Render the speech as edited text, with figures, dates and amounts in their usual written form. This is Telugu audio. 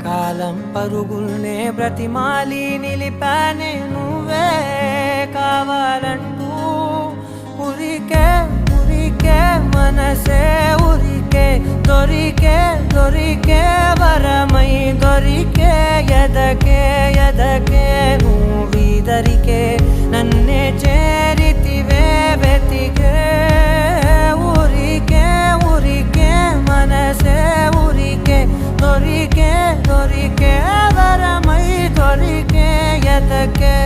కాలం పరుగుల్నే బ్రతిమాలి నిలిపానే నువ్వే కావాలంటూ ఉరికే ఉరికే మనసే ఉరికే దొరికే వరమై దొరికే ఎదకే నువ్వీదరికే నన్నే చేరితివే వెతికే ఉరికే మనసే ఉరికే దొరికే వరమై దొరికే ఎదకే